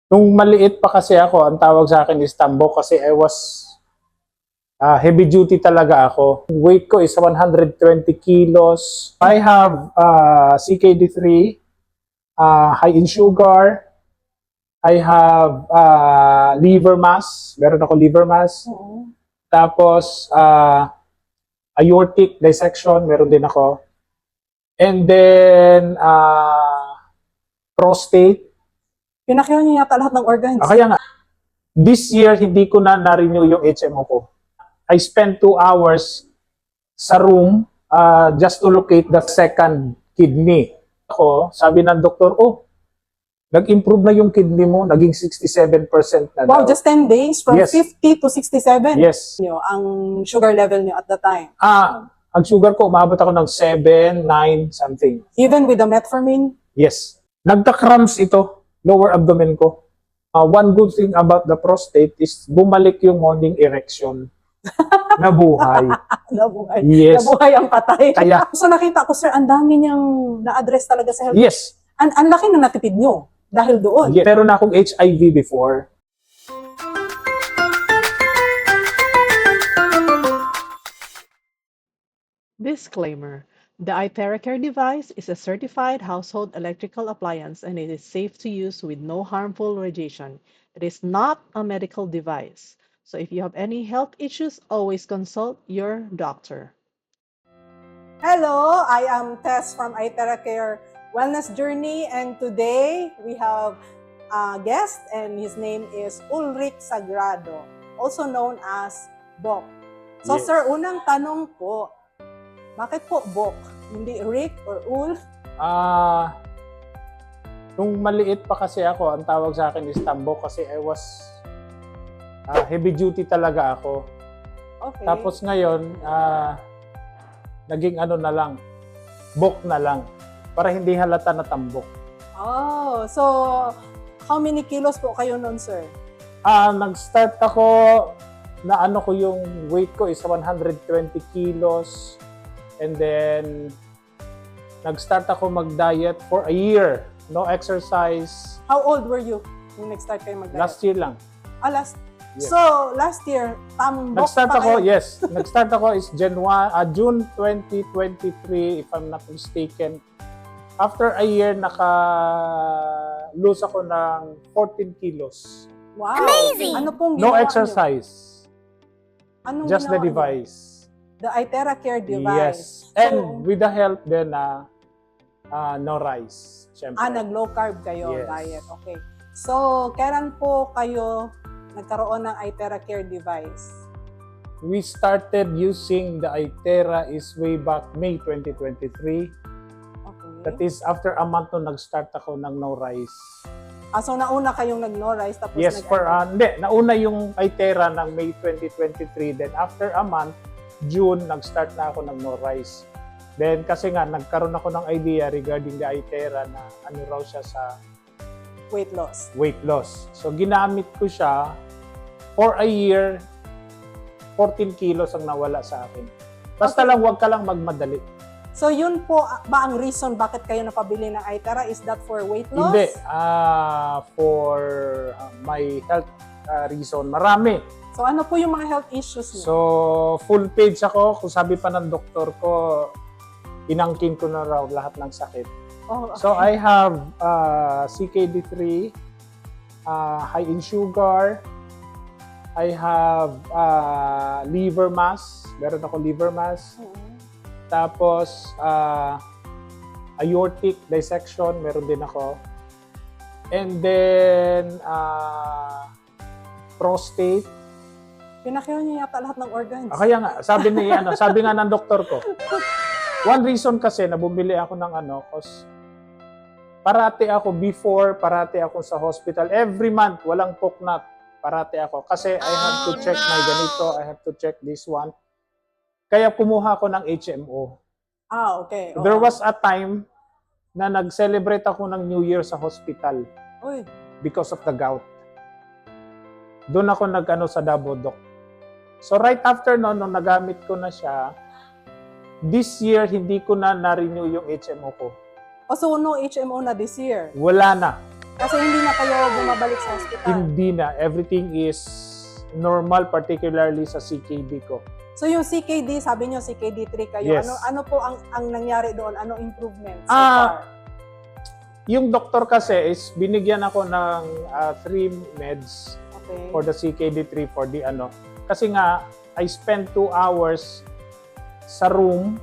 Nung maliit pa kasi ako, ang tawag sa akin is tambok kasi I was heavy duty talaga ako. Weight ko is 120 kilos. I have CKD3, high in sugar. I have liver mass. Meron ako liver mass. Oo. Tapos aortic dissection, meron din ako. And then prostate. Pinakyaw niyo yata lahat ng organs. Kaya nga, this year hindi ko na na-renew yung HMO ko. I spent 2 hours sa room just to locate the second kidney. Ako, sabi ng doktor, nag-improve na yung kidney mo, naging 67% na Wow, daw. just 10 days from Yes. 50 to 67? Yes. Ang sugar level niyo at the time. Ang sugar ko, umabot ako ng 7, 9, something. Even with the metformin? Yes. Nagka-cramps ito, lower abdomen ko. One good thing about the prostate is bumalik yung morning erection. Nabuhay. Nabuhay. Yes. Nabuhay ang patay. Kaya- So nakita ko, sir, ang dami niyang na-address talaga sa health. Yes. Ang laki na natipid niyo dahil doon. Yes. Pero na akong HIV before. Disclaimer. The iTeracare device is a certified household electrical appliance and it is safe to use with no harmful radiation. It is not a medical device. So if you have any health issues, always consult your doctor. Hello, I am Tess from iTeracare Wellness Journey, and today we have a guest and his name is Ulrich Sagrado, also known as Bok. So Yes. sir, unang tanong po, bakit po Bok? Hindi Rick or Ul? Nung maliit pa kasi ako, ang tawag sa akin is tambok kasi I was heavy duty talaga ako. Okay. Tapos ngayon, naging ano na lang, bok na lang. Para hindi halata na tambok. Oh, so how many kilos po kayo nun, sir? Nag-start ako, na ano ko yung weight ko is 120 kilos. And then, nag-start ako mag-diet for a year. No exercise. How old were you nung nag-start kayo mag-diet? Last year lang. Last. Yes. So, last year, tambok Nag-start pa ako, kayo? yes. Nag-start ako is June 2023, if I'm not mistaken. After a year, naka-lose ako ng 14 kilos. Wow. Amazing! Ano pong No ginawa exercise. niyo? Anong Just the ginawa niyo? device. The iTeracare device. Yes. So, And with the help then, no rice. Siyempre. nag-low carb kayo, Yes. diet. Okay. So, kailan po kayo nagkaroon ng iTeracare device? We started using the iTera is way back May 2023. Okay. That is after a month nung nag-start ako ng no rice. So nauna kayong nag-no rice tapos Yes, nauna yung iTera ng May 2023. Then after a month, June, nag-start na ako ng no rice. Then kasi nga, nagkaroon ako ng idea regarding the iTera na ano raw siya sa weight loss. weight loss. So ginamit ko siya for a year, 14 kilos ang nawala sa akin. Basta Okay. lang, huwag ka lang magmadali. So yun po ba ang reason bakit kayo napabili ng iTera? Is that for weight loss? Hindi, for my health reason. Marami. So ano po yung mga health issues niyo? So, full page ako. Kung sabi pa ng doktor ko, inangkin ko na raw lahat ng sakit. Oh, okay. So, I have CKD3, high in sugar. I have liver mass. Meron ako liver mass. Mhm. Tapos, aortic dissection. Meron din ako. And then, prostate. Pinakyaw niyo yata lahat ng organs. Kaya nga, sabi nga ng doktor ko. One reason kasi na bumili ako ng cause parati ako sa hospital. Every month, walang poknat. Parati ako. Kasi I have to check my ganito, I have to check this one. Kaya kumuha ako ng HMO. Okay. There was a time na nag-celebrate ako ng New Year sa hospital Uy, because of the gout. Doon ako sa Davao Doc. So right after nung nagamit ko na siya, this year hindi ko na na-renew yung HMO ko. so no HMO na this year. Wala na. Kasi hindi na kayo bumabalik sa hospital. Hindi na. Everything is normal, particularly sa CKD ko. So yung CKD, sabi nyo CKD3 kayo. Yes. Ano po ang nangyari doon? Anong improvement so Ah, far? Yung doktor kasi is binigyan ako ng 3 meds Okay. for the CKD3 for the ano. Kasi nga, I spent 2 hours sa room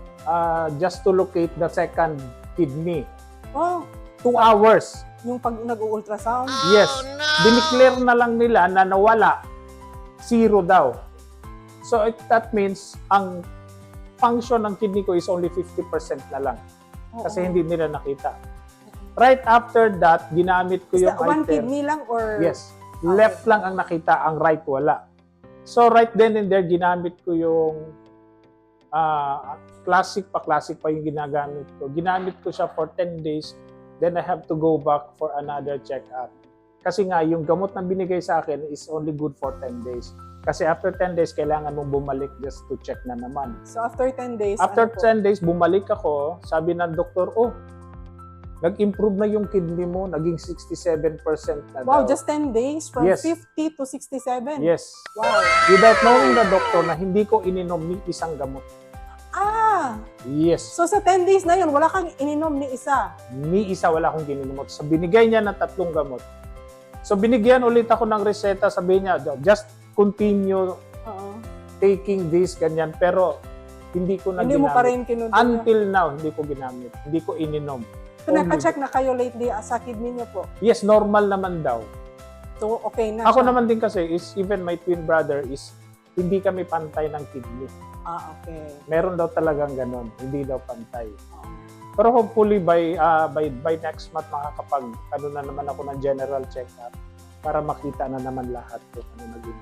just to locate the second kidney. Oh, 2 hours. yung pag nag-ultrasound. Yes. Dineclare na lang nila na nawala. 0 daw. So that means ang function ng kidney ko is only 50% na lang. Oo. Kasi hindi nila nakita. Right after that, ginamit ko Is yung that one ITER. kidney lang or? Yes. Okay. Left lang ang nakita, ang right wala. So right then and there, ginamit ko yung classic pa yung ginagamit ko. Ginamit ko siya for 10 days. Then I have to go back for another check-up. Kasi nga, yung gamot na binigay sa akin is only good for 10 days. Kasi after 10 days, kailangan mong bumalik just to check na naman. So after 10 days, After ano po? 10 days, bumalik ako. Sabi ng doktor, nag-improve na yung kidney mo, naging 67% na Wow, daw. just 10 days from Yes. 50 to 67. Yes. Wow. Without knowing the doctor na hindi ko ininom ni isang gamot. Ah, Yes. so sa 10 days na yun, wala kang ininom ni isa. Ni isa wala akong gininumot. So binigay niya ng 3 gamot. So binigyan ulit ako ng reseta, sabi niya, just continue Oo. taking this, ganyan. Pero hindi ko na Hindi mo ginamit. pa rin kinunod. Until now, hindi ko ginamit. Hindi ko ininom. So nagpa-check na kayo lately sa kidney niyo po. Yes, normal naman daw. So okay na Ako siya. naman din kasi is even my twin brother is hindi kami pantay ng kidney. Ah, okay. Meron daw talagang ganon, hindi daw pantay. Oo. Pero hopefully by next month makakapag ano na naman ako ng general check-up para makita na naman lahat kung ano naging.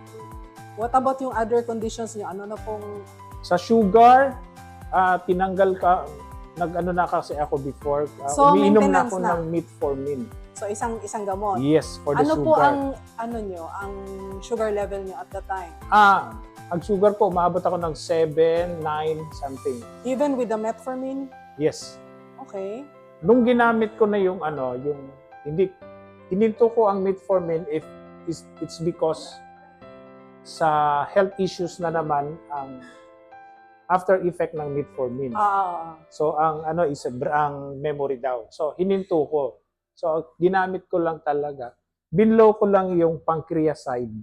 What about yung other conditions niyo? Ano na pong Sa sugar, tinanggal ka, nag-ano na kasi ako before, So, umiinom na maintenance ako na. ng metformin. so isang gamot? Yes, for the Ano sugar. po ang ang sugar level niyo at the time? Ang sugar ko, umaabot ako ng 7, 9, something. Even with the metformin? Yes. Okay. Nung ginamit ko na yung hininto ko ang metformin if it's because sa health issues na naman ang after effect ng metformin. So ang ang memory daw. So hininto ko. So ginamit ko lang talaga. Binlow ko lang yung pancreaside.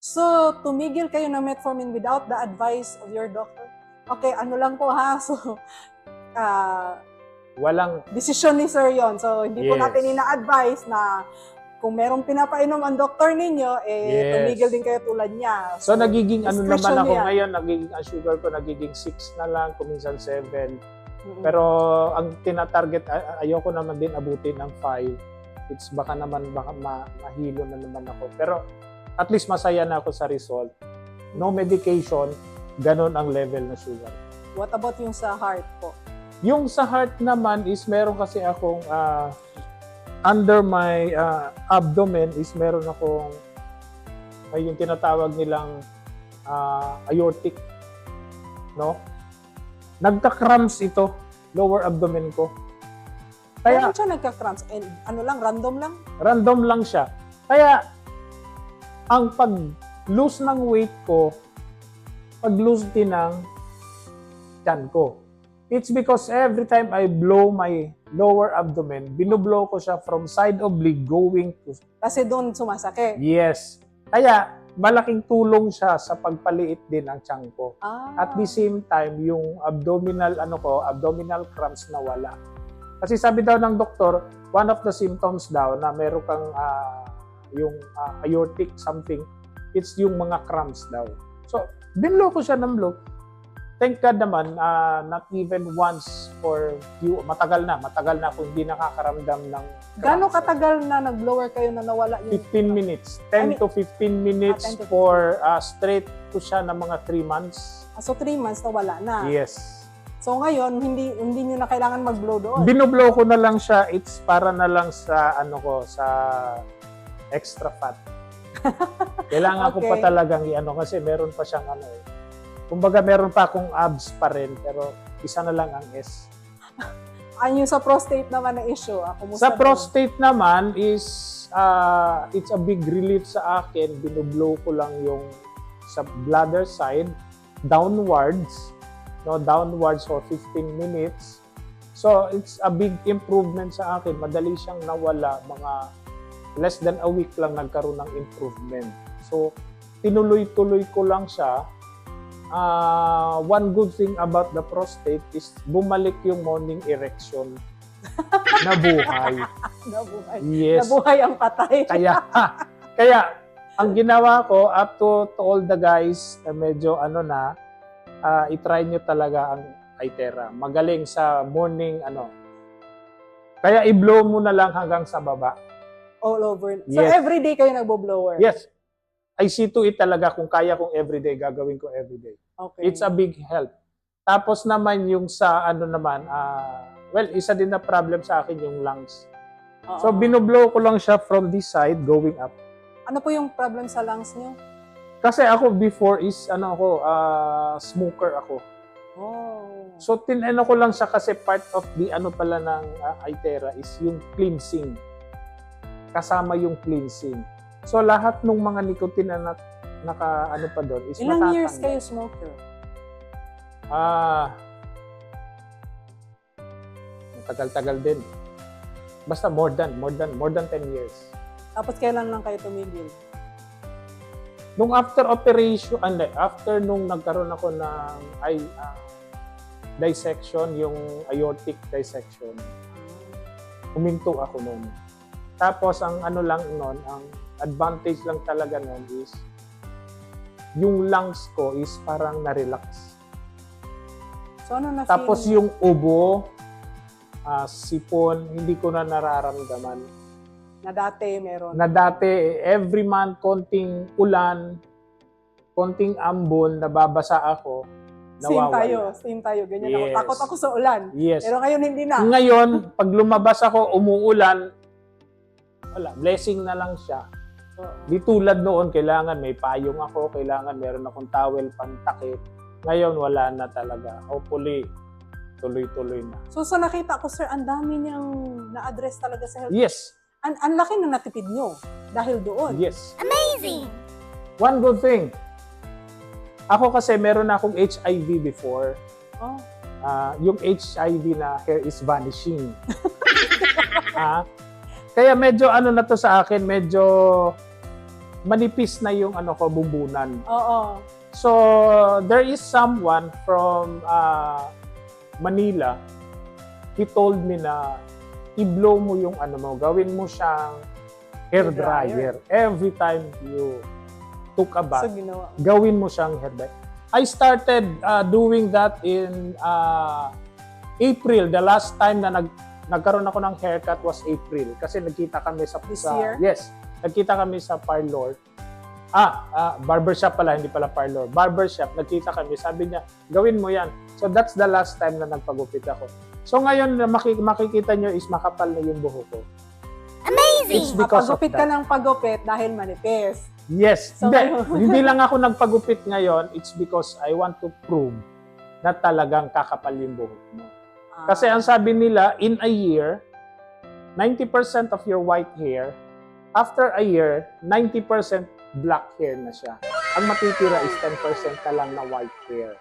So, tumigil kayo ng metformin without the advice of your doctor? Okay, ano lang po ha. So, Walang desisyon ni sir yon. So, hindi po Yes. natin ina-advise na kung merong pinapainom ang doktor ninyo, Yes. tumigil din kayo tulad niya. So nagiging ano naman discretion ako niya. ngayon, nagiging ang sugar ko nagiging 6 na lang, kuminsan 7. Mm-mm. Pero ang tina-target, ayoko naman din abutin ng 5. It's baka mahilo na naman ako. Pero at least masaya na ako sa result. No medication, ganun ang level na sugar. What about yung sa heart po? Yung sa heart naman is meron kasi akong under my abdomen is meron akong yung tinatawag nilang aortic, no? Nagka-cramps ito, lower abdomen ko. Kaya Kaya siya nagka-cramps? And ano lang, random lang? random lang siya. Kaya ang pag-lose ng weight ko, pag-lose din ng tiyan ko. It's because every time I blow my lower abdomen, binublow ko siya from side oblique going to Kasi doon sumasakit. yes. Kaya malaking tulong siya sa pagpaliit din ng tiyan ko. At the same time, yung abdominal cramps na wala. Kasi sabi daw ng doktor, one of the symptoms daw na meron kang yung aortic something, it's yung mga cramps daw. So, binlow ko siya ng blow. Thank God naman, not even once for matagal na akong hindi nakakaramdam ng cramps. Gano'ng katagal na nag-blower kayo na nawala yung 15 minutes. 10 to 15 minutes 10 to 15. for straight ko siya ng mga 3 months. So 3 months nawala na. Yes. So ngayon, hindi niyo na kailangan mag-blow doon. Binublow ko na lang siya. It's para na lang sa sa extra fat. Kailangan ko pa Okay. talagang kasi meron pa siyang Kumbaga meron pa akong abs pa rin pero isa na lang ang S. Yung sa prostate naman na issue, kumusta Sa naman? prostate naman is, it's a big relief sa akin. Binublow ko lang yung sa bladder side, downwards, no, downwards for 15 minutes. So, it's a big improvement sa akin. Madali siyang nawala. Mga less than a week lang nagkaroon ng improvement. So, tinuloy-tuloy ko lang siya. One good thing about the prostate is bumalik yung morning erection na buhay. Nabuhay. Yes. Nabuhay ang patay. Kaya ang ginawa ko up to all the guys na medyo i-try nyo talaga ang Itera. Magaling sa morning Kaya i-blow mo na lang hanggang sa baba. All over. So, Yes. everyday kayo nagbo-blower? Yes. I see to it talaga kung kaya kong everyday, gagawin ko everyday. Okay. It's a big help. Tapos naman yung sa isa din na problem sa akin yung lungs. Oo. So binublow ko lang siya from this side going up. Ano po yung problem sa lungs niyo? Kasi ako before is smoker ako. Oh. So tinano ko lang siya kasi part of the pala ng Itera is yung cleansing. Kasama yung cleansing. So lahat ng mga nicotine na pa doon is Ilang years matatanggal. kayo smoker? Tagal-tagal din. Basta more than 10 years. Tapos kailan lang kayo tumigil? Nung after operation, after nung nagkaroon ako ng dissection, yung aortic dissection, huminto ako noon. Tapos ang ang advantage lang talaga noon is yung lungs ko is parang na-relax. So ano na Tapos yung ubo, sipon, hindi ko na nararamdaman. na dati meron? Na dati, every month, konting ulan, konting ambon, nababasa ako, nawawala. Same tayo. Ganyan Yes. ako. Takot ako sa ulan. Yes. Pero ngayon hindi na. Ngayon, pag lumabas ako, umuulan, wala, blessing na lang siya. Oo. Di tulad noon, kailangan may payong ako, kailangan meron akong towel pantakip. Ngayon, wala na talaga. Hopefully, tuloy-tuloy na. So sa nakita ko, sir, ang dami niyang na-address talaga sa health. Yes. Ang laki na natipid niyo dahil doon. Yes. Amazing! One good thing. Ako kasi meron akong HIV before. Oh. Yung HIV na hair is vanishing. Kaya medyo na to sa akin, medyo manipis na yung bumbunan. Oo. So, there is someone from Manila. He told me na i-blow mo yung gawin mo siyang hair dryer. Every time you took a bath, So ginawa. gawin mo siyang hair dryer. I started doing that in April. The last time na nagkaroon ako ng haircut was April. Kasi nagkita kami sa... This year? Yes. Nagkita kami sa parlor. Barbershop pala, hindi pala parlor. Barbershop, nagkita kami. Sabi niya, gawin mo yan. So that's the last time na nagpagupit ako. So ngayon, makikita nyo is makapal na yung buhok ko. It's because of Pagupit ka that. ng pagupit dahil manipis. Yes. So, Hindi lang ako nagpagupit ngayon. It's because I want to prove na talagang kakapal yung buhok mo. Kasi ang sabi nila, in a year, 90% of your white hair, after a year, 90% black hair na siya. Ang matitira is 10% na lang na white hair.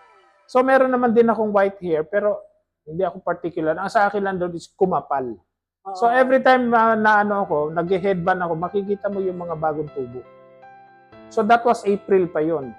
So meron naman din akong white hair, pero hindi ako particular. Ang sa akin lang doon is kumapal. Oo. So every time na nag-headband ako, makikita mo yung mga bagong tubo. So that was April pa yon.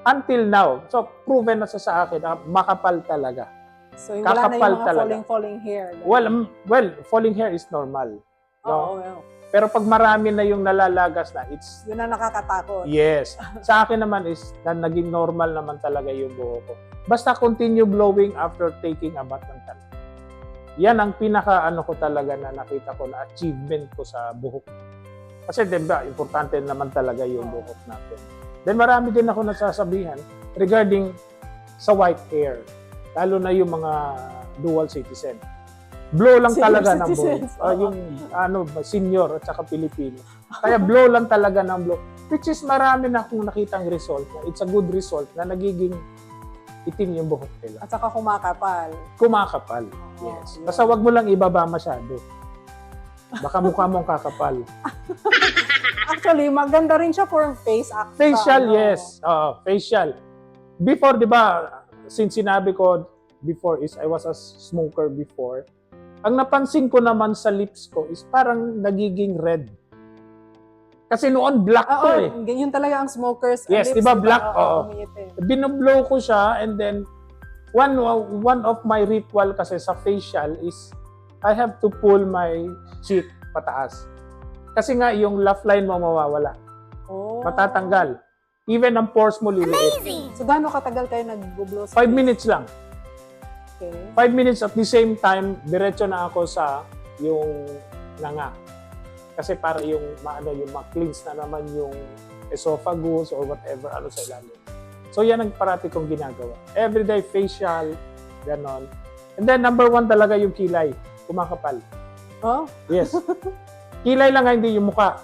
Until now, so proven na sa akin na makapal talaga. So wala na kakapal yung mga talaga. falling hair. Well, falling hair is normal. Oo. Pero pag marami na yung nalalagas na, it's Yun ang nakakatakot. yes. Sa akin naman is na naging normal naman talaga yung buhok ko. Basta continue blowing after taking a bath ng talaga. Yan ang pinaka ko talaga na nakita ko na achievement ko sa buhok. Kasi diba, importante naman talaga yung buhok natin. Then marami din ako nasasabihan regarding sa white hair. Lalo na yung mga dual citizen. Blow lang Senior talaga ng buhok. citizens, oo. Yung senior at saka Pilipino. Kaya blow lang talaga ng blow. Which is marami na akong nakitang result. It's a good result na nagiging itim yung buhok nila. At saka kumakapal. Kumakapal. Oo, Yes. yun. Basta wag mo lang ibaba masyado. Baka mukha mong kakapal. Actually, maganda rin siya for face actor. Facial, yes. Oo, facial. Before, di ba, since sinabi ko before is I was a smoker before, ang napansin ko naman sa lips ko is parang nagiging red. Kasi noon black to Oo, eh. yun talaga ang smokers. Yes, lips, diba black? Oo. umiitim. Binoblow ko siya and then one of my ritual kasi sa facial is I have to pull my cheek pataas. Kasi nga yung laugh line mo mawawala. Oh. Matatanggal. Even ang pores mo liliit. So, gaano katagal kayo nag-blow 5 sa face? minutes lang. Okay. 5 minutes at the same time, diretso na ako sa yung nanga. Kasi para yung ma-cleanse na naman yung esophagus or whatever ano sa ilalim. So yan ang parati kong ginagawa. Everyday facial, ganon. And then number 1 talaga yung kilay. Kumakapal. Oh? Yes. Kilay lang hindi yung muka.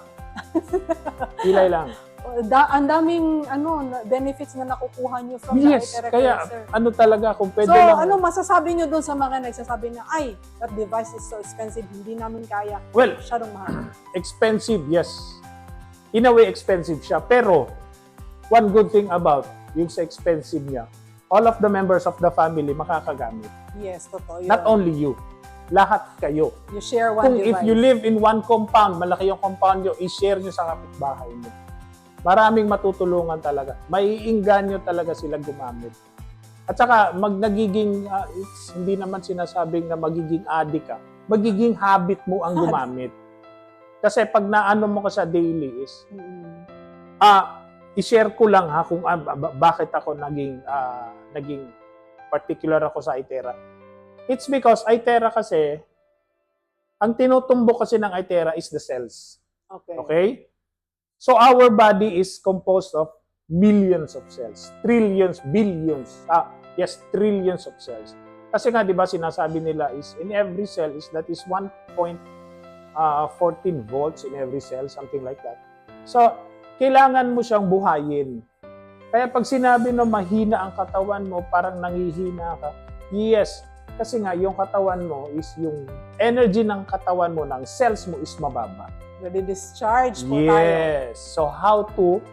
Kilay lang. Ang daming benefits na nakukuha nyo from Yes, the Itera kaya Cancer. ano talaga kung pwede So, lang. ano masasabi nyo doon sa mga nagsasabi na, ay, that device is so expensive, hindi namin kaya. Well, Masyadong mahal. expensive, yes. In a way, expensive siya. Pero, one good thing about yung sa expensive niya, all of the members of the family makakagamit. Yes, totoo yun. Not only you. Lahat kayo. You share one Kung device. if you live in one compound, malaki yung compound nyo, i-share nyo sa kapitbahay mo. Maraming matutulungan talaga. Maiinganyo talaga sila gumamit. At saka, hindi naman sinasabing na magiging addict ka. Magiging habit mo ang gumamit. Kasi pag naano mo ka sa daily is, i-share ko lang ha kung bakit ako naging particular ako sa Itera. It's because Itera kasi, ang tinutumbok kasi ng Itera is the cells. Okay. Okay? So our body is composed of millions of cells. Trillions, billions. Trillions of cells. Kasi nga, di ba, sinasabi nila is in every cell is that is 1.14 volts in every cell, something like that. So, kailangan mo siyang buhayin. Kaya pag sinabi na mahina ang katawan mo, parang nangihina ka, yes, kasi nga, yung katawan mo is yung energy ng katawan mo, ng cells mo is mababa. Nadi-discharge po tayo. Yes. So, how to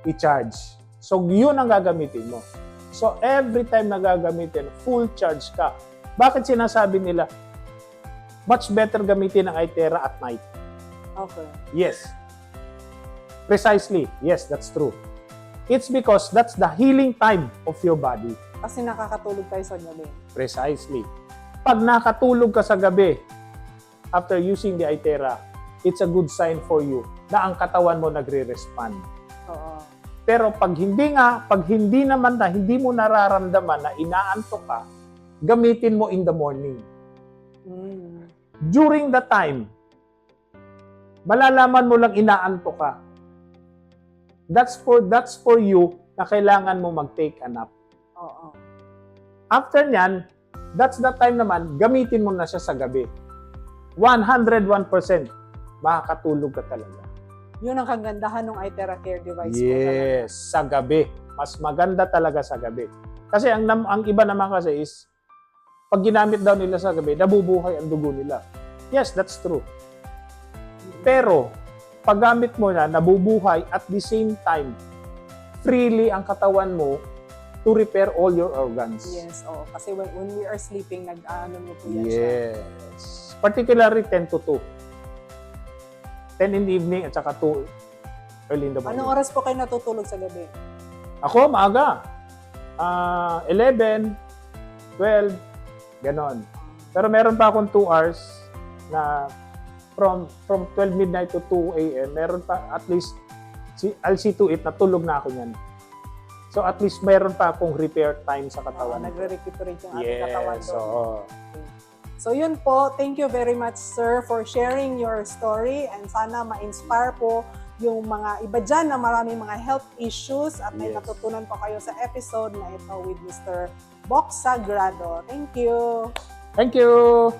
i-charge? So, yun ang gagamitin mo. So, every time na gagamitin, full charge ka. Bakit sinasabi nila, much better gamitin ang Itera at night? Okay. Yes. Precisely. Yes, that's true. It's because that's the healing time of your body. Kasi nakakatulog tayo sa gabi. Precisely. Pag nakatulog ka sa gabi, after using the Itera, it's a good sign for you na ang katawan mo nagre-respond. Oo. Pero pag hindi naman na, hindi mo nararamdaman na inaantok ka, gamitin mo in the morning. During the time, malalaman mo lang inaantok ka. That's for you na kailangan mo mag-take a nap. Oo. After nyan, that's the time naman, gamitin mo na siya sa gabi. 101%, makakatulog ka talaga. Yun ang kagandahan ng Itera Care device. Yes, sa gabi. Mas maganda talaga sa gabi. Kasi ang iba naman kasi is, pag ginamit daw nila sa gabi, nabubuhay ang dugo nila. Yes, that's true. Pero, pag gamit mo na, nabubuhay at the same time, freely ang katawan mo to repair all your organs. Yes, oo. Kasi when we are sleeping, nag-ano mo po yan siya. Yes. Particularly 10 to 2. 10 in the evening at saka 2 early in the morning. Anong oras po kayo natutulog sa gabi? Ako, maaga. 11, 12, ganon. Pero meron pa akong 2 hours na from 12 midnight to 2 a.m. Meron pa at least, I'll see to it na tulog na ako niyan. So at least meron pa akong repair time sa katawan. Nagre-recuperate yung ating katawan Yes, doon. oo. So yun po, thank you very much sir for sharing your story and sana ma-inspire po yung mga iba dyan na maraming mga health issues at may Yes. natutunan po kayo sa episode na ito with Mr. Boc Sagrado. Thank you! Thank you!